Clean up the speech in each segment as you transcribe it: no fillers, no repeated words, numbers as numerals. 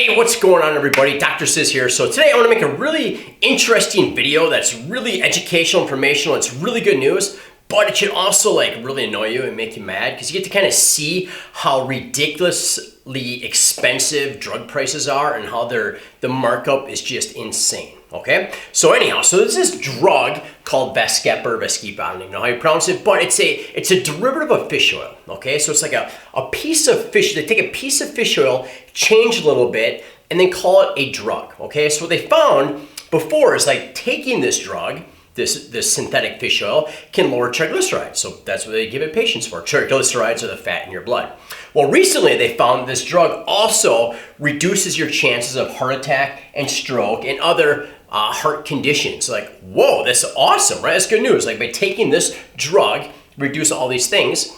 Hey, what's going on everybody? Dr. Sis here. So today I want to make a really interesting video that's really educational, informational. It's really good news, but it should also really annoy you and make you mad because you get to kind of see how ridiculously expensive drug prices are and how the markup is just insane. Okay, so anyhow, so there's this drug called Vascepa or Vascepa, I don't even know how you pronounce it, but it's a derivative of fish oil. Okay, so it's like a piece of fish. They take a piece of fish oil, change a little bit, and then call it a drug. Okay, so what they found before is taking this drug, this synthetic fish oil, can lower triglycerides. So that's what they give it patients for. Triglycerides are the fat in your blood. Well, recently they found this drug also reduces your chances of heart attack and stroke and other heart conditions. Whoa, that's awesome, right? That's good news. By taking this drug, reduce all these things.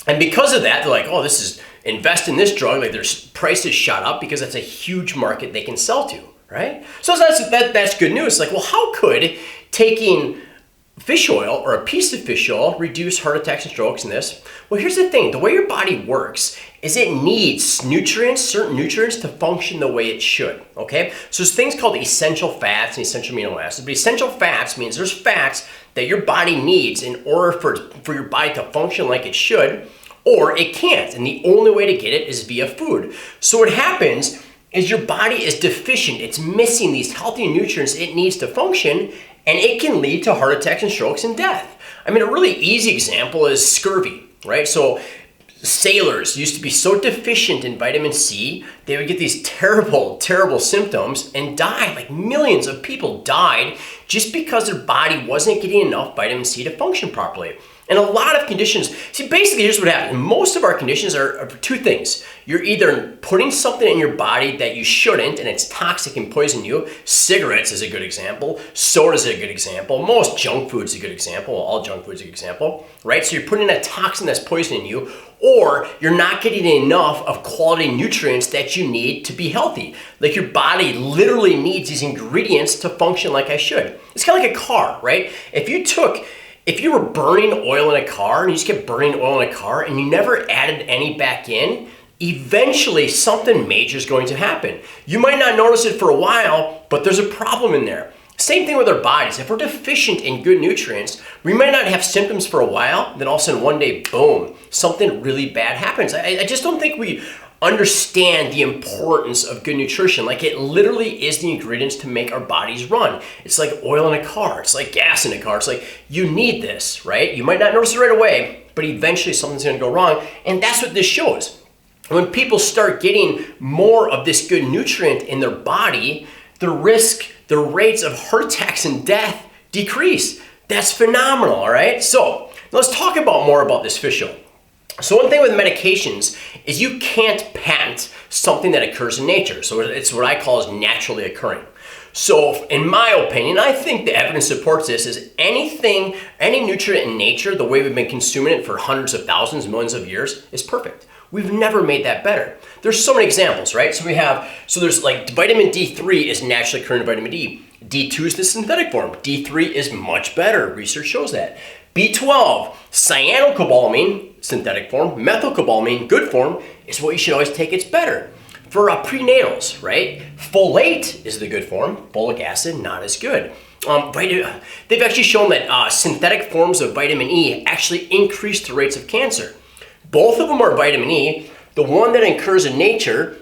And because of that, they're like, oh, invest in this drug. Their prices shot up because that's a huge market they can sell to, right? So that's good news. Well, how could taking fish oil or a piece of fish oil reduce heart attacks and strokes and this? Well, here's the thing. The way your body works is it needs certain nutrients to function the way it should, okay? So there's things called essential fats and essential amino acids. But essential fats means there's fats that your body needs in order for your body to function like it should, or it can't. And the only way to get it is via food. So what happens is your body is deficient. It's missing these healthy nutrients it needs to function, and it can lead to heart attacks and strokes and death. I mean, a really easy example is scurvy, right? So sailors used to be so deficient in vitamin C, they would get these terrible, terrible symptoms and die. Millions of people died just because their body wasn't getting enough vitamin C to function properly. And a lot of conditions, see, basically here's what happens. Most of our conditions are two things. You're either putting something in your body that you shouldn't and it's toxic and poison you. Cigarettes is a good example. Soda is a good example. Most junk food is a good example. All junk food is a good example, right? So you're putting in a toxin that's poisoning you, or you're not getting enough of quality nutrients that you need to be healthy. Your body literally needs these ingredients to function like I should. It's kind of like a car, right? If you were burning oil in a car and you just kept burning oil in a car and you never added any back in, eventually something major is going to happen. You might not notice it for a while, but there's a problem in there. Same thing with our bodies. If we're deficient in good nutrients, we might not have symptoms for a while, then all of a sudden one day, boom, something really bad happens. I just don't think we understand the importance of good nutrition. It literally is the ingredients to make our bodies run. It's like oil in a car. It's like gas in a car. It's you need this, right? You might not notice it right away, but eventually something's going to go wrong. And that's what this shows. When people start getting more of this good nutrient in their body, the rates of heart attacks and death decrease. That's phenomenal, all right? So let's talk more about this fish oil. So one thing with medications is you can't patent something that occurs in nature. So it's what I call is naturally occurring. So in my opinion, I think the evidence supports this, is any nutrient in nature, the way we've been consuming it for hundreds of thousands, millions of years, is perfect. We've never made that better. There's so many examples, right? So there's vitamin D3 is naturally occurring vitamin D. D2 is the synthetic form. D3 is much better. Research shows that. B12, cyanocobalamin, synthetic form, methylcobalamin, good form, is what you should always take. It's better. For prenatals, right? Folate is the good form. Folic acid, not as good. They've actually shown that synthetic forms of vitamin E actually increase the rates of cancer. Both of them are vitamin E. The one that occurs in nature,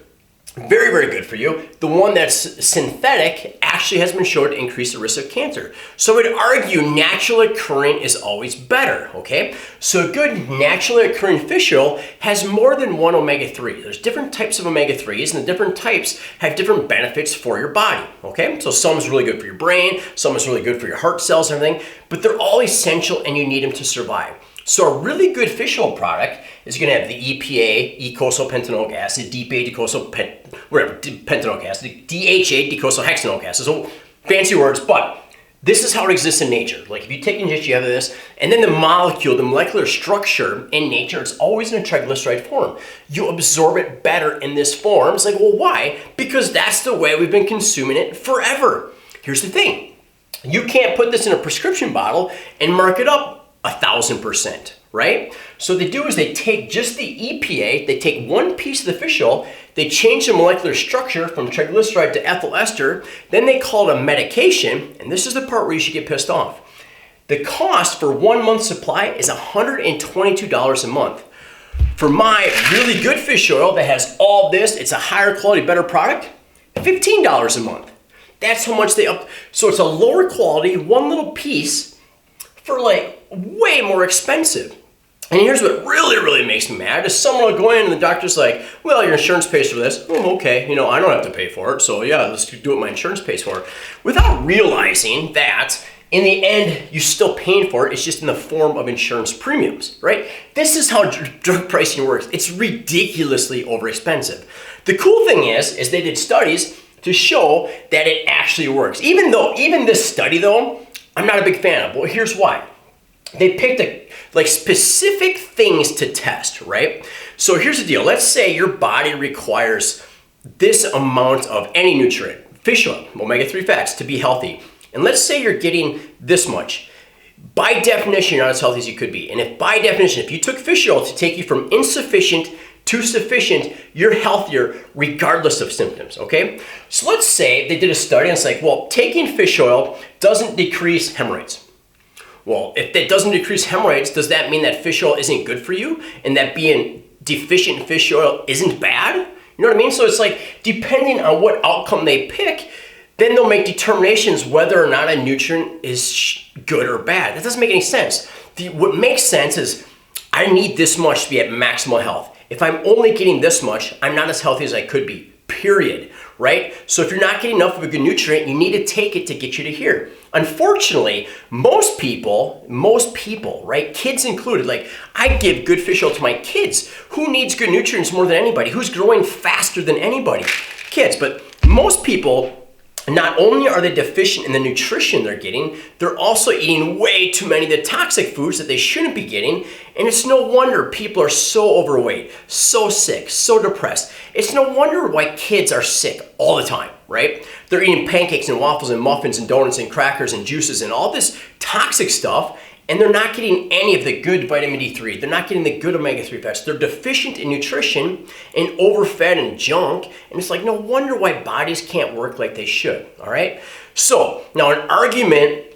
very, very good for you. The one that's synthetic actually has been shown to increase the risk of cancer. So I would argue naturally occurring is always better, okay? So a good naturally occurring fish oil has more than one omega-3. There's different types of omega-3s, and the different types have different benefits for your body, okay? So some is really good for your brain, some is really good for your heart cells and everything, but they're all essential and you need them to survive. So a really good fish oil product is going to have the EPA, eicosapentaenoic acid, DPA, pentanoic acid, DHA, docosahexaenoic acid. So fancy words, but this is how it exists in nature. If you take injection, you have this, and then the molecule, the molecular structure in nature, it's always in a triglyceride form. You absorb it better in this form. It's well, why? Because that's the way we've been consuming it forever. Here's the thing. You can't put this in a prescription bottle and mark it up 1,000%, right? So what they do is they take just the EPA, they take one piece of the fish oil, they change the molecular structure from triglyceride to ethyl ester, then they call it a medication, and this is the part where you should get pissed off. The cost for 1 month's supply is $122 a month. For my really good fish oil that has all this, it's a higher quality, better product, $15 a month. That's how much they up. So it's a lower quality, one little piece for like way more expensive. And here's what really makes me mad is someone will go in and the doctor's like, well, your insurance pays for this. Oh, okay, I don't have to pay for it. So yeah, let's do what my insurance pays for. Without realizing that in the end, you're still paying for it. It's just in the form of insurance premiums, right? This is how drug pricing works. It's ridiculously overexpensive. The cool thing is they did studies to show that it actually works. Even this study though, I'm not a big fan of. Well, here's why. They picked specific things to test, right? So here's the deal. Let's say your body requires this amount of any nutrient, fish oil, omega-3 fats, to be healthy. And let's say you're getting this much. By definition, you're not as healthy as you could be. And if by definition, if you took fish oil to take you from insufficient to sufficient, you're healthier regardless of symptoms, okay? So let's say they did a study and it's like, well, taking fish oil doesn't decrease hemorrhoids. Well, if it doesn't decrease hemorrhoids, does that mean that fish oil isn't good for you and that being deficient in fish oil isn't bad? You know what I mean? So it's like, depending on what outcome they pick, then they'll make determinations whether or not a nutrient is good or bad. That doesn't make any sense. What makes sense is I need this much to be at maximal health. If I'm only getting this much, I'm not as healthy as I could be, period, right? So if you're not getting enough of a good nutrient, you need to take it to get you to here. Unfortunately, most people, right, kids included, like I give good fish oil to my kids. Who needs good nutrients more than anybody? Who's growing faster than anybody? Kids, but most people, not only are they deficient in the nutrition they're getting, they're also eating way too many of the toxic foods that they shouldn't be getting. And it's no wonder people are so overweight, so sick, so depressed. It's no wonder why kids are sick all the time, right? They're eating pancakes and waffles and muffins and donuts and crackers and juices and all this toxic stuff. And they're not getting any of the good vitamin D3. They're not getting the good omega-3 fats. They're deficient in nutrition and overfed and junk. And it's like, no wonder why bodies can't work like they should, all right? So now an argument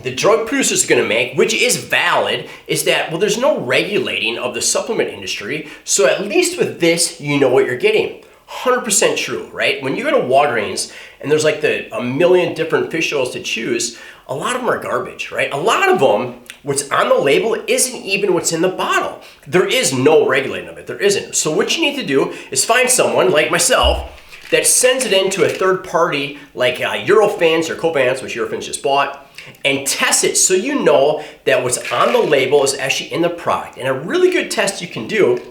the drug producers are gonna make, which is valid, is that, well, there's no regulating of the supplement industry. So at least with this, you know what you're getting. 100% true, right? When you go to Walgreens and there's like a million different fish oils to choose, a lot of them are garbage, right? A lot of them, what's on the label isn't even what's in the bottle. There is no regulating of it, there isn't. So what you need to do is find someone like myself that sends it into a third party like Eurofins or Covance, which Eurofins just bought, and test it so you know that what's on the label is actually in the product. And a really good test you can do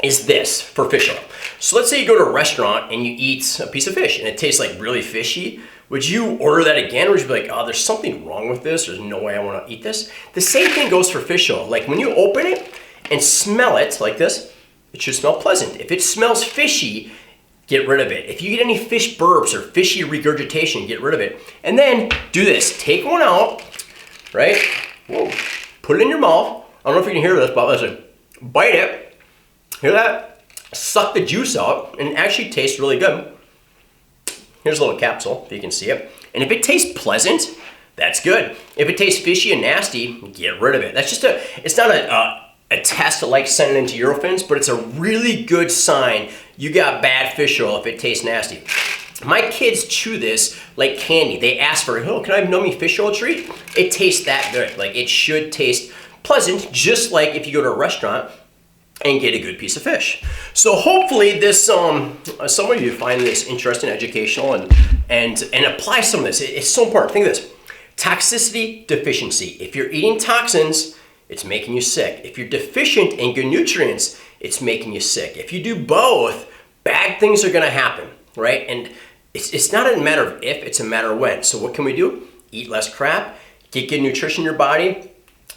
is this for fish oil. So let's say you go to a restaurant and you eat a piece of fish and it tastes like really fishy. Would you order that again, or would you be like, oh, there's something wrong with this, there's no way I want to eat this? The same thing goes for fish oil. Like when you open it and smell it like this, it should smell pleasant. If it smells fishy, get rid of it. If you get any fish burps or fishy regurgitation, get rid of it. And then do this, take one out, right? Whoa. Put it in your mouth. I don't know if you can hear this, but listen, bite it. Hear that? Suck the juice out, and it actually tastes really good. Here's a little capsule, if you can see it. And if it tastes pleasant, that's good. If it tastes fishy and nasty, get rid of it. That's just it's not a test like sending into Eurofins, but it's a really good sign you got bad fish oil if it tastes nasty. My kids chew this like candy. They ask for, oh, can I have nummy fish oil treat? It tastes that good. Like it should taste pleasant, just like if you go to a restaurant and get a good piece of fish. So hopefully this, some of you find this interesting, educational, and apply some of this. It's so important. Think of this. Toxicity, deficiency. If you're eating toxins, it's making you sick. If you're deficient in good nutrients, it's making you sick. If you do both, bad things are gonna happen, right? And it's not a matter of if, it's a matter of when. So what can we do? Eat less crap, get good nutrition in your body,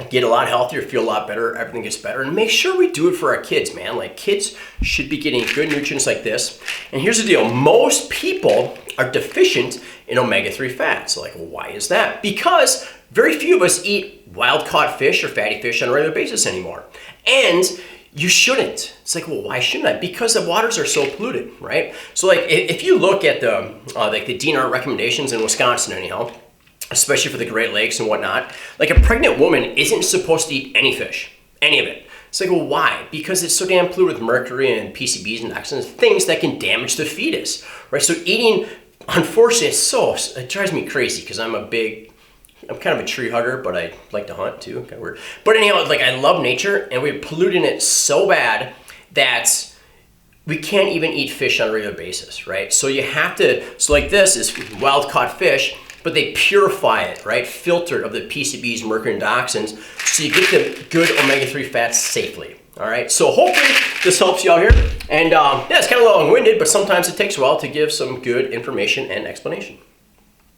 get a lot healthier, feel a lot better, everything gets better. And make sure we do it for our kids, man. Like, kids should be getting good nutrients like this. And here's the deal. Most people are deficient in omega-3 fats. Like, well, why is that? Because very few of us eat wild-caught fish or fatty fish on a regular basis anymore. And you shouldn't. It's like, well, why shouldn't I? Because the waters are so polluted, right? So like, if you look at the DNR recommendations in Wisconsin anyhow, especially for the Great Lakes and whatnot, like, a pregnant woman isn't supposed to eat any fish, any of it. It's like, well, why? Because it's so damn polluted with mercury and PCBs and dioxins, things that can damage the fetus, right? So eating, unfortunately, it drives me crazy because I'm kind of a tree hugger, but I like to hunt too, kind of weird. But anyhow, like, I love nature, and we're polluting it so bad that we can't even eat fish on a regular basis, right? So you have to, so like, this is wild caught fish, but they purify it, right? Filter it of the PCBs, mercury, and dioxins, so you get the good omega-3 fats safely. All right, so hopefully this helps you out here. And yeah, it's kind of long-winded, but sometimes it takes a while to give some good information and explanation.